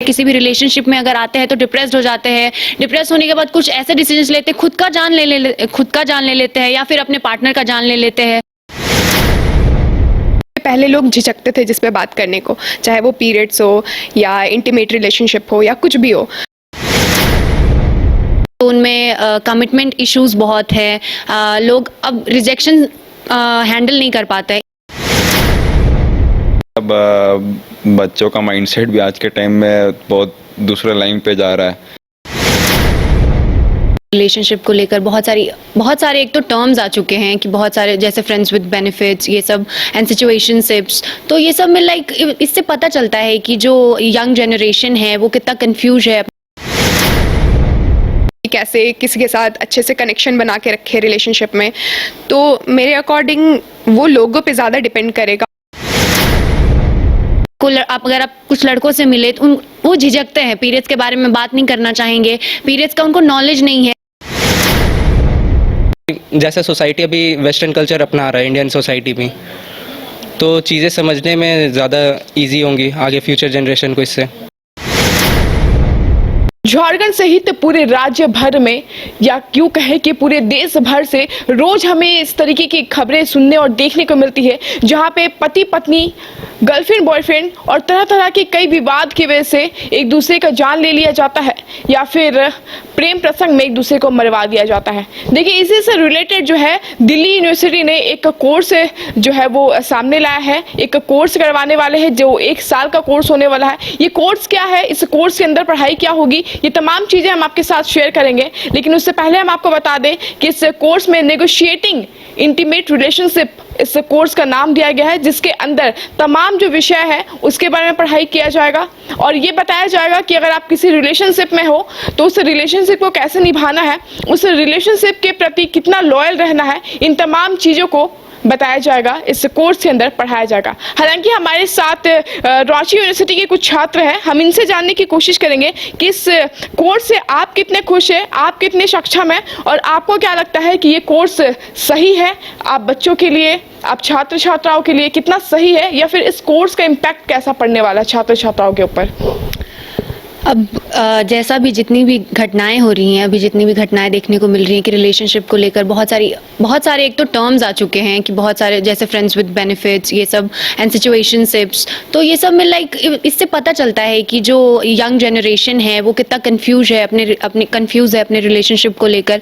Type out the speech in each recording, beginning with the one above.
किसी भी रिलेशनशिप में अगर आते हैं तो डिप्रेस्ड हो जाते हैं। डिप्रेस होने के बाद कुछ ऐसे डिसीजन लेते हैं, खुद का जान ले लेते हैं या फिर अपने पार्टनर का जान ले लेते हैं। पहले लोग झिझकते थे जिस पे बात करने को, चाहे वो पीरियड्स हो या इंटीमेट रिलेशनशिप हो या कुछ भी हो। तो उनमें कमिटमेंट इश्यूज बहुत है, लोग अब रिजेक्शन हैंडल नहीं कर पाते। अब बच्चों का माइंडसेट भी आज के टाइम में बहुत दूसरे लाइन पे जा रहा है। रिलेशनशिप को लेकर बहुत सारे एक तो टर्म्स आ चुके हैं कि बहुत सारे जैसे फ्रेंड्स विद बेनिफिट्स ये सब एंड सिचुएशनशिप्स। तो ये सब में लाइक इससे पता चलता है कि जो यंग जनरेशन है वो कितना कंफ्यूज है। कैसे किसी के साथ अच्छे से कनेक्शन बना के रखे रिलेशनशिप में, तो मेरे अकॉर्डिंग वो लोगों पे ज़्यादा डिपेंड करेगा। अगर आप कुछ लड़कों से मिले तो वो झिझकते हैं, पीरियड्स के बारे में बात नहीं करना चाहेंगे, पीरियड्स का उनको नॉलेज नहीं है। जैसे सोसाइटी अभी वेस्टर्न कल्चर अपना रहा है इंडियन सोसाइटी में, तो चीज़ें समझने में ज़्यादा इजी होंगी आगे फ्यूचर जनरेशन को इससे। झारखंड सहित पूरे राज्य भर में या क्यों कहें कि पूरे देश भर से रोज हमें इस तरीके की खबरें सुनने और देखने को मिलती है, जहां पे पति पत्नी, गर्लफ्रेंड बॉयफ्रेंड और तरह तरह के कई विवाद की वजह से एक दूसरे का जान ले लिया जाता है या फिर प्रेम प्रसंग में एक दूसरे को मरवा दिया जाता है। देखिए, इसी से रिलेटेड जो है दिल्ली यूनिवर्सिटी ने एक कोर्स जो है वो सामने लाया है। एक कोर्स करवाने वाले हैं जो 1 साल का कोर्स होने वाला है। ये कोर्स क्या है, इस कोर्स के अंदर पढ़ाई क्या होगी, ये तमाम चीज़ें हम आपके साथ शेयर करेंगे। लेकिन उससे पहले हम आपको बता दें कि इस कोर्स में नेगोशिएटिंग इंटीमेट रिलेशनशिप इस कोर्स का नाम दिया गया है, जिसके अंदर तमाम जो विषय है उसके बारे में पढ़ाई किया जाएगा और ये बताया जाएगा कि अगर आप किसी रिलेशनशिप में हो तो उस रिलेशनशिप को कैसे निभाना है, उस रिलेशनशिप के प्रति कितना लॉयल रहना है, इन तमाम चीज़ों को बताया जाएगा, इस कोर्स के अंदर पढ़ाया जाएगा। हालांकि हमारे साथ रांची यूनिवर्सिटी के कुछ छात्र हैं, हम इनसे जानने की कोशिश करेंगे कि इस कोर्स से आप कितने खुश हैं, आप कितने सक्षम हैं और आपको क्या लगता है कि ये कोर्स सही है आप बच्चों के लिए, आप छात्र छात्राओं के लिए कितना सही है, या फिर इस कोर्स का इम्पैक्ट कैसा पड़ने वाला है छात्र छात्राओं के ऊपर। अब जैसा भी जितनी भी घटनाएं हो रही हैं, अभी जितनी भी घटनाएं देखने को मिल रही हैं कि रिलेशनशिप को लेकर बहुत सारे एक तो टर्म्स आ चुके हैं कि बहुत सारे जैसे फ्रेंड्स विद बेनिफिट्स ये सब एंड सिचुएशनशिप्स। तो ये सब में लाइक इससे पता चलता है कि जो यंग जनरेशन है वो कितना कंफ्यूज है अपने रिलेशनशिप को लेकर।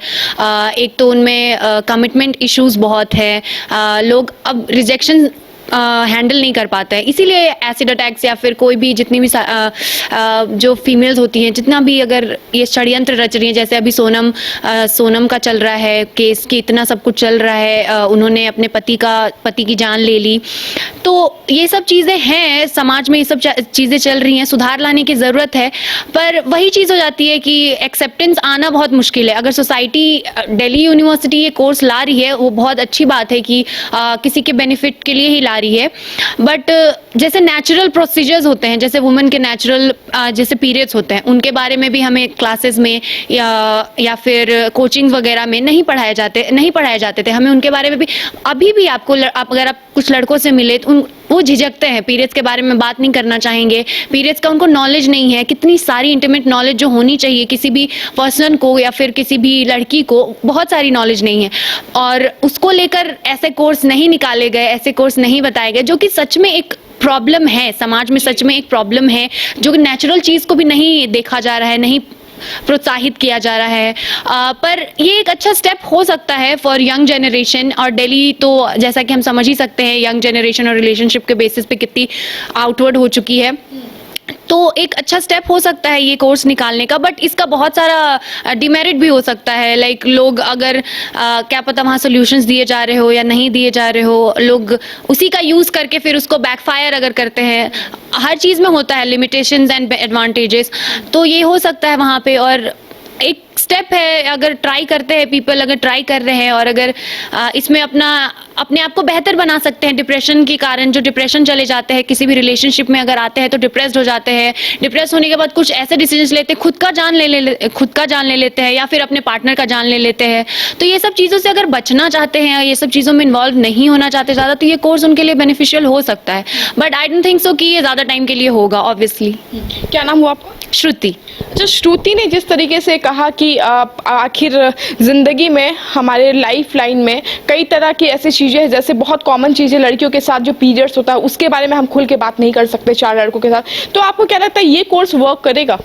एक तो उनमें कमिटमेंट इश्यूज बहुत है, लोग अब रिजेक्शन हैंडल नहीं कर पाता है, इसीलिए एसिड अटैक्स या फिर कोई भी जितनी भी जो फीमेल्स होती हैं, जितना भी अगर ये षड्यंत्र रच रही हैं, जैसे अभी सोनम का चल रहा है केस कि इतना सब कुछ चल रहा है, उन्होंने अपने पति की जान ले ली। तो ये सब चीज़ें हैं, समाज में ये सब चीज़ें चल रही हैं, सुधार लाने की ज़रूरत है। पर वही चीज़ हो जाती है कि एक्सेप्टेंस आना बहुत मुश्किल है। अगर सोसाइटी दिल्ली यूनिवर्सिटी ये कोर्स ला रही है वो बहुत अच्छी बात है कि किसी के बेनिफिट के लिए ही ला रही है, बट जैसे नेचुरल प्रोसीजर्स होते हैं, जैसे वुमेन के नेचुरल जैसे पीरियड्स होते हैं, उनके बारे में भी हमें क्लासेस में या फिर कोचिंग वगैरह में नहीं पढ़ाए जाते थे। हमें उनके बारे में भी अभी भी अगर आप कुछ लड़कों से मिले तो वो झिझकते हैं, पीरियड्स के बारे में बात नहीं करना चाहेंगे, पीरियड्स का उनको नॉलेज नहीं है। कितनी सारी इंटीमेट नॉलेज जो होनी चाहिए किसी भी पर्सन को या फिर किसी भी लड़की को, बहुत सारी नॉलेज नहीं है और उसको लेकर ऐसे कोर्स नहीं निकाले गए, ऐसे कोर्स नहीं बताए गए, जो कि सच में एक प्रॉब्लम है समाज में, सच में एक प्रॉब्लम है जो नेचुरल चीज़ को भी नहीं देखा जा रहा है, नहीं प्रोत्साहित किया जा रहा है। पर ये एक अच्छा स्टेप हो सकता है फॉर यंग जनरेशन। और दिल्ली तो जैसा कि हम समझ ही सकते हैं यंग जनरेशन और रिलेशनशिप के बेसिस पे कितनी आउटवर्ड हो चुकी है, तो एक अच्छा स्टेप हो सकता है ये कोर्स निकालने का। बट इसका बहुत सारा डिमेरिट भी हो सकता है, लाइक लोग अगर क्या पता वहाँ सोल्यूशंस दिए जा रहे हो या नहीं दिए जा रहे हो, लोग उसी का यूज़ करके फिर उसको बैकफायर अगर करते हैं। हर चीज़ में होता है लिमिटेशंस एंड एडवांटेजेस, तो ये हो सकता है वहाँ पे। और एक स्टेप है, अगर ट्राई करते हैं पीपल, अगर ट्राई कर रहे हैं और अगर इसमें अपने आप को बेहतर बना सकते हैं। डिप्रेशन के कारण जो डिप्रेशन चले जाते हैं, किसी भी रिलेशनशिप में अगर आते हैं तो डिप्रेस्ड हो जाते हैं। डिप्रेस होने के बाद कुछ ऐसे डिसीजंस लेते हैं, खुद का जान ले लेते हैं या फिर अपने पार्टनर का जान ले लेते हैं। तो ये सब चीज़ों से अगर बचना चाहते हैं, ये सब चीज़ों में इन्वॉल्व नहीं होना चाहते ज़्यादा, तो ये कोर्स उनके लिए बेनिफिशियल हो सकता है। But I don't think so कि ये ज़्यादा टाइम के लिए होगा ऑब्वियसली। क्या नाम हुआ आपका? श्रुति। अच्छा, श्रुति ने जिस तरीके से कहा कि आखिर ज़िंदगी में हमारे लाइफ लाइन में कई तरह की ऐसी चीज़ें हैं, जैसे बहुत कॉमन चीज़ें लड़कियों के साथ जो पीरियड्स होता है उसके बारे में हम खुल के बात नहीं कर सकते 4 लड़कों के साथ। तो आपको क्या लगता है ये कोर्स वर्क करेगा?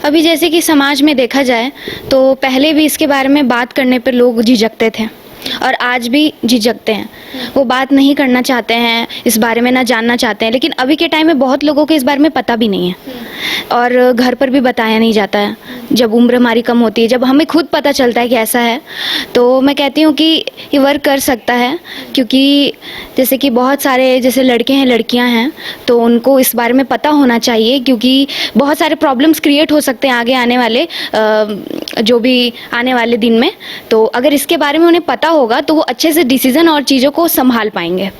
अभी जैसे कि समाज में देखा जाए तो पहले भी इसके बारे में बात करने पर लोग झिझकते थे और आज भी झिझकते हैं, वो बात नहीं करना चाहते हैं, इस बारे में ना जानना चाहते हैं। लेकिन अभी के टाइम में बहुत लोगों को इस बारे में पता भी नहीं है और घर पर भी बताया नहीं जाता है। जब उम्र हमारी कम होती है, जब हमें खुद पता चलता है कि ऐसा है, तो मैं कहती हूँ कि ये वर्क कर सकता है। क्योंकि जैसे कि बहुत सारे जैसे लड़के हैं, लड़कियाँ हैं, तो उनको इस बारे में पता होना चाहिए, क्योंकि बहुत सारे प्रॉब्लम्स क्रिएट हो सकते हैं आगे आने वाले जो भी आने वाले दिन में। तो अगर इसके बारे में उन्हें पता होगा तो वो अच्छे से डिसीजन और चीज़ों को संभाल पाएंगे।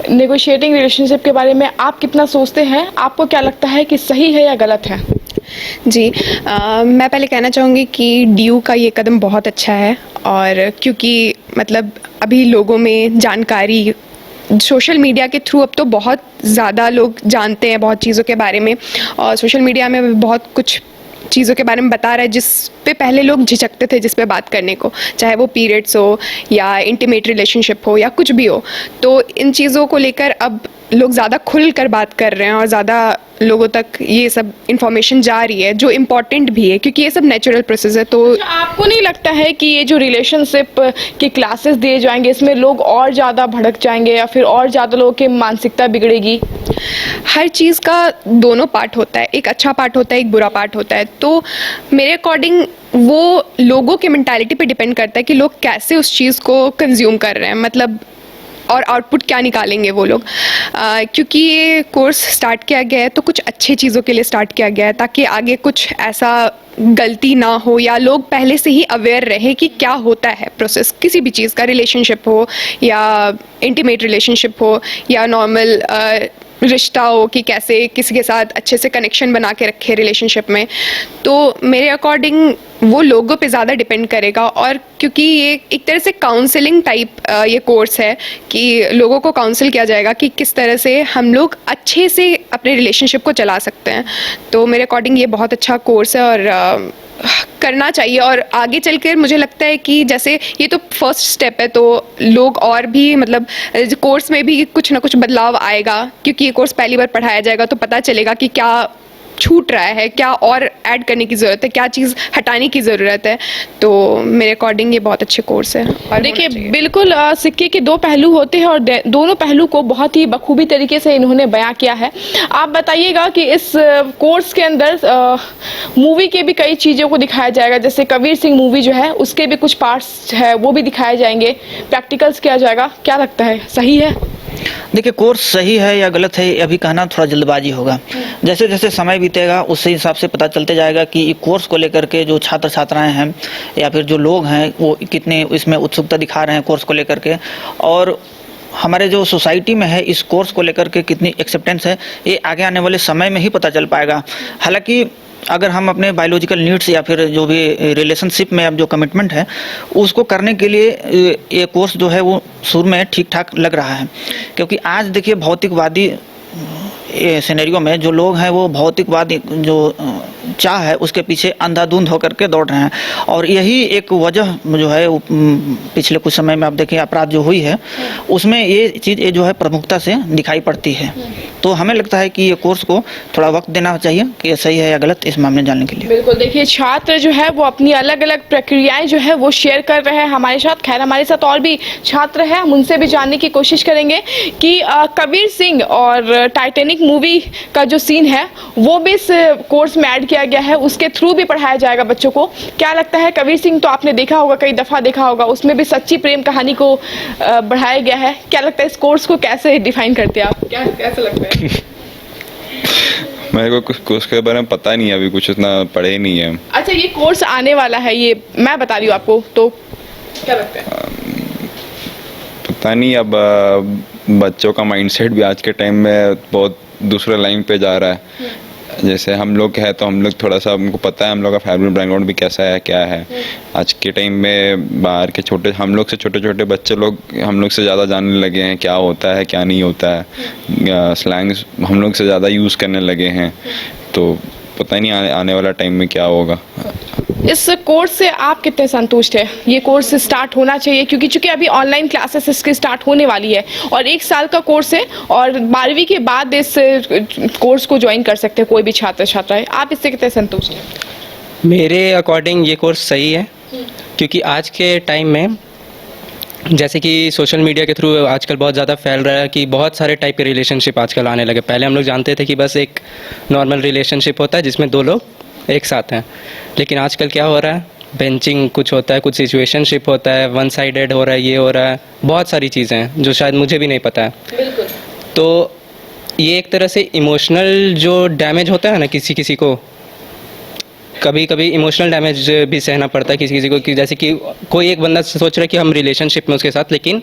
नेगोशिएटिंग रिलेशनशिप के बारे में आप कितना सोचते हैं? आपको क्या लगता है कि सही है या गलत है? जी, मैं पहले कहना चाहूँगी कि DU का ये कदम बहुत अच्छा है। और क्योंकि मतलब अभी लोगों में जानकारी सोशल मीडिया के थ्रू अब तो बहुत ज़्यादा लोग जानते हैं बहुत चीज़ों के बारे में, और सोशल मीडिया में बहुत कुछ चीज़ों के बारे में बता रहा है जिस पे पहले लोग झिझकते थे जिस पे बात करने को, चाहे वो पीरियड्स हो या इंटीमेट रिलेशनशिप हो या कुछ भी हो। तो इन चीज़ों को लेकर अब लोग ज़्यादा खुल कर बात कर रहे हैं और ज़्यादा लोगों तक ये सब इंफॉर्मेशन जा रही है, जो इम्पॉर्टेंट भी है क्योंकि ये सब नेचुरल प्रोसेस है। तो आपको नहीं लगता है कि ये जो रिलेशनशिप के क्लासेस दिए जाएंगे इसमें लोग और ज़्यादा भड़क जाएंगे या फिर और ज़्यादा लोगों की मानसिकता बिगड़ेगी? हर चीज़ का दोनों पार्ट होता है, एक अच्छा पार्ट होता है, एक बुरा पार्ट होता है। तो मेरे अकॉर्डिंग वो लोगों के मेंटालिटी पे डिपेंड करता है कि लोग कैसे उस चीज़ को कंज्यूम कर रहे हैं, मतलब और आउटपुट क्या निकालेंगे वो लोग। क्योंकि ये कोर्स स्टार्ट किया गया है तो कुछ अच्छे चीज़ों के लिए स्टार्ट किया गया है, ताकि आगे कुछ ऐसा गलती ना हो या लोग पहले से ही अवेयर रहे कि क्या होता है प्रोसेस किसी भी चीज़ का, रिलेशनशिप हो या इंटीमेट रिलेशनशिप हो या नॉर्मल रिश्ता हो, कि कैसे किसी के साथ अच्छे से कनेक्शन बना के रखे रिलेशनशिप में। तो मेरे अकॉर्डिंग वो लोगों पे ज़्यादा डिपेंड करेगा। और क्योंकि ये एक तरह से काउंसलिंग टाइप ये कोर्स है कि लोगों को काउंसिल किया जाएगा कि किस तरह से हम लोग अच्छे से अपने रिलेशनशिप को चला सकते हैं। तो मेरे अकॉर्डिंग ये बहुत अच्छा कोर्स है और करना चाहिए। और आगे चलकर मुझे लगता है कि जैसे ये तो फर्स्ट स्टेप है, तो लोग और भी मतलब कोर्स में भी कुछ ना कुछ बदलाव आएगा, क्योंकि ये कोर्स पहली बार पढ़ाया जाएगा तो पता चलेगा कि क्या छूट रहा है, क्या और ऐड करने की ज़रूरत है, क्या चीज़ हटाने की ज़रूरत है। तो मेरे अकॉर्डिंग ये बहुत अच्छे कोर्स है। और देखिए, बिल्कुल सिक्के के 2 पहलू होते हैं और दोनों पहलू को बहुत ही बखूबी तरीके से इन्होंने बयां किया है। आप बताइएगा कि इस कोर्स के अंदर मूवी के भी कई चीज़ों को दिखाया जाएगा, जैसे कबीर सिंह मूवी जो है उसके भी कुछ पार्ट्स है वो भी दिखाए जाएंगे, प्रैक्टिकल्स किया जाएगा। क्या लगता है, सही है? देखिए, कोर्स सही है या गलत है अभी कहना थोड़ा जल्दबाजी होगा। जैसे जैसे समय बीतेगा उससे हिसाब से पता चलते जाएगा कि कोर्स को लेकर के जो छात्र छात्राएं हैं या फिर जो लोग हैं वो कितने इसमें उत्सुकता दिखा रहे हैं कोर्स को लेकर के, और हमारे जो सोसाइटी में है इस कोर्स को लेकर के कितनी एक्सेप्टेंस है, ये आगे आने वाले समय में ही पता चल पाएगा। हालांकि अगर हम अपने बायोलॉजिकल नीड्स या फिर जो भी रिलेशनशिप में अब जो कमिटमेंट है उसको करने के लिए ये कोर्स जो है वो शुरू में ठीक ठाक लग रहा है। क्योंकि आज देखिए भौतिकवादी सिनेरियो में जो लोग हैं वो भौतिकवादी जो चाह है उसके पीछे अंधाधुंध होकर के दौड़ रहे हैं, और यही एक वजह जो है पिछले कुछ समय में आप देखें अपराध जो हुई है उसमें ये चीज़ जो है प्रमुखता से दिखाई पड़ती है। तो हमें लगता है कि ये कोर्स को थोड़ा वक्त देना चाहिए कि ये सही है या गलत इस मामले में जानने के लिए। बिल्कुल, देखिए छात्र जो है वो अपनी अलग अलग प्रक्रियाएं जो है वो शेयर कर रहे हैं हमारे साथ। खैर, हमारे साथ और भी छात्र हैं, हम उनसे भी जानने की कोशिश करेंगे कि कबीर सिंह और टाइटैनिक मूवी का जो सीन है वो भी इस कोर्स में ऐड किया गया है, उसके थ्रू भी पढ़ाया जाएगा बच्चों को। क्या लगता है, कबीर सिंह तो आपने देखा होगा, कई दफ़ा देखा होगा, उसमें भी सच्ची प्रेम कहानी को बढ़ाया गया है। क्या लगता है इस कोर्स को कैसे डिफाइन करते हैं आप, क्या कैसा लगता है? मेरे को कुछ उसके बारे में पता नहीं है, अभी कुछ उतना पढ़े ही नहीं है। अच्छा, ये कोर्स आने वाला है, ये मैं बता रही हूँ आपको, तो क्या लगता है? पता नहीं, अब बच्चों का माइंडसेट भी आज के टाइम में बहुत दूसरे लाइन पे जा रहा है। जैसे हम लोग है तो हम लोग थोड़ा सा, हमको पता है हम लोग का फैमिली बैकग्राउंड भी कैसा है क्या है। आज के टाइम में बाहर के हम लोग से छोटे छोटे बच्चे लोग हम लोग से ज़्यादा जानने लगे हैं क्या होता है क्या नहीं होता है। स्लैंग्स हम लोग से ज़्यादा यूज़ करने लगे हैं, तो पता नहीं आने वाला टाइम में क्या होगा। इस कोर्स से आप कितने संतुष्ट हैं? ये कोर्स स्टार्ट होना चाहिए, क्योंकि चूंकि अभी ऑनलाइन क्लासेस इसकी स्टार्ट होने वाली है और 1 साल का कोर्स है और 12वीं के बाद इस कोर्स को ज्वाइन कर सकते हैं कोई भी छात्र छात्राएं। आप इससे कितने संतुष्ट हैं? मेरे अकॉर्डिंग ये कोर्स सही है, क्योंकि आज के टाइम में जैसे कि सोशल मीडिया के थ्रू आजकल बहुत ज़्यादा फैल रहा है कि बहुत सारे टाइप के रिलेशनशिप आजकल आने लगे। पहले हम लोग जानते थे कि बस एक नॉर्मल रिलेशनशिप होता है जिसमें 2 लोग एक साथ हैं, लेकिन आजकल क्या हो रहा है, बेंचिंग कुछ होता है, कुछ सिचुएशनशिप होता है, वन साइडेड हो रहा है, ये हो रहा है, बहुत सारी चीज़ें हैं जो शायद मुझे भी नहीं पता है। बिल्कुल। तो ये एक तरह से इमोशनल जो डैमेज होता है ना किसी को, कभी कभी इमोशनल डैमेज भी सहना पड़ता है किसी को, कि जैसे कि कोई एक बंदा सोच रहा है कि हम रिलेशनशिप में उसके साथ, लेकिन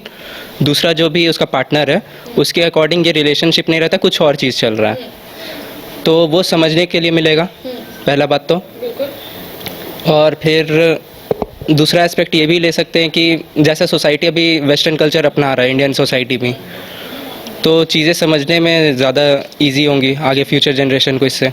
दूसरा जो भी उसका पार्टनर है उसके अकॉर्डिंग ये रिलेशनशिप नहीं रहता, कुछ और चीज़ चल रहा है। तो वो समझने के लिए मिलेगा, पहला बात तो। और फिर दूसरा एस्पेक्ट ये भी ले सकते हैं कि जैसा सोसाइटी अभी वेस्टर्न कल्चर अपना रहा है इंडियन सोसाइटी में, तो चीज़ें समझने में ज़्यादा इजी होंगी आगे फ्यूचर जनरेशन को इससे।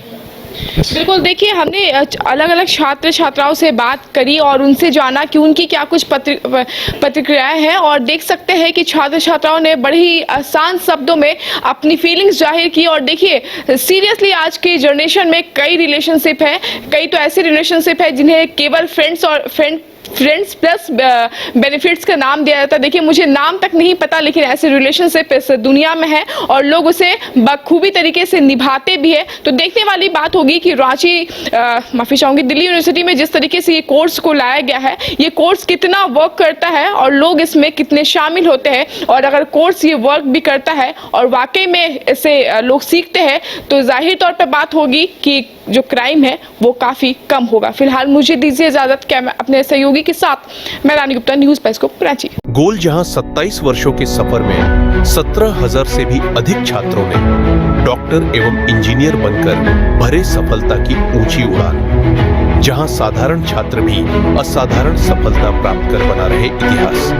बिल्कुल, देखिए हमने अलग अलग छात्र छात्राओं से बात करी और उनसे जाना कि उनकी क्या कुछ प्रतिक्रियाएं हैं, और देख सकते हैं कि छात्र छात्राओं ने बड़े ही आसान शब्दों में अपनी फीलिंग्स जाहिर की। और देखिए सीरियसली आज की जनरेशन में कई रिलेशनशिप है, कई तो ऐसे रिलेशनशिप है जिन्हें केवल फ्रेंड्स प्लस बेनिफिट्स का नाम दिया जाता है। देखिए मुझे नाम तक नहीं पता, लेकिन ऐसे रिलेशनशिप इस दुनिया में है और लोग उसे बखूबी तरीके से निभाते भी है। तो देखने वाली बात होगी कि रांची माफ़ी चाहूँगी दिल्ली यूनिवर्सिटी में जिस तरीके से ये कोर्स को लाया गया है, ये कोर्स कितना वर्क करता है और लोग इसमें कितने शामिल होते हैं। और अगर कोर्स ये वर्क भी करता है और वाकई में इसे लोग सीखते हैं, तो जाहिर तौर पर बात होगी कि जो क्राइम है वो काफ़ी कम होगा। फिलहाल मुझे दीजिए इजाज़त, क्या मैं अपने सहयोगी के साथ मैं रानी गुप्ता, न्यूज़ पेस्कोप कराची। गोल जहां 27 वर्षों के सफर में 17,000 से भी अधिक छात्रों ने डॉक्टर एवं इंजीनियर बनकर भरे सफलता की ऊंची उड़ान, जहां साधारण छात्र भी असाधारण सफलता प्राप्त कर बना रहे इतिहास।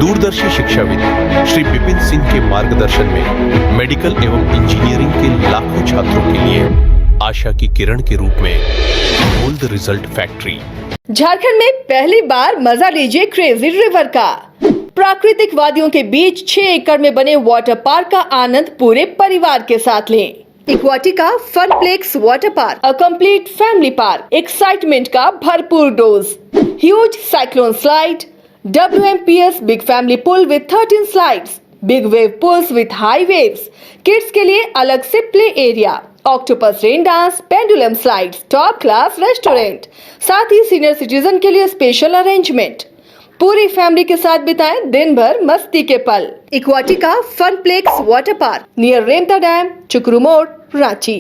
दूरदर्शी शिक्षाविद श्री विपिन सिंह के मार्गदर्शन में मेडिकल एवं इंजीनियरिंग के लाखों छात्रों के लिए आशा की किरण के रूप में गोल्ड रिजल्ट फैक्ट्री। झारखंड में पहली बार मजा लीजिए क्रेजी रिवर का। प्राकृतिक वादियों के बीच 6 एकड़ में बने वाटर पार्क का आनंद पूरे परिवार के साथ लें। Aquatica funplex water park, a complete family park, excitement का भरपूर dose, huge cyclone slide, WMPS big family pool with 13 slides, big wave pools with high waves, kids के लिए अलग से play area, octopus rain dance, pendulum slides, top class restaurant, साथ ही senior citizen के लिए स्पेशल अरेंजमेंट। पूरी family के साथ बिताएं दिन भर मस्ती के पल। इक्वाटिका funplex water park near Remta dam, चुकरू मोड़, रांची।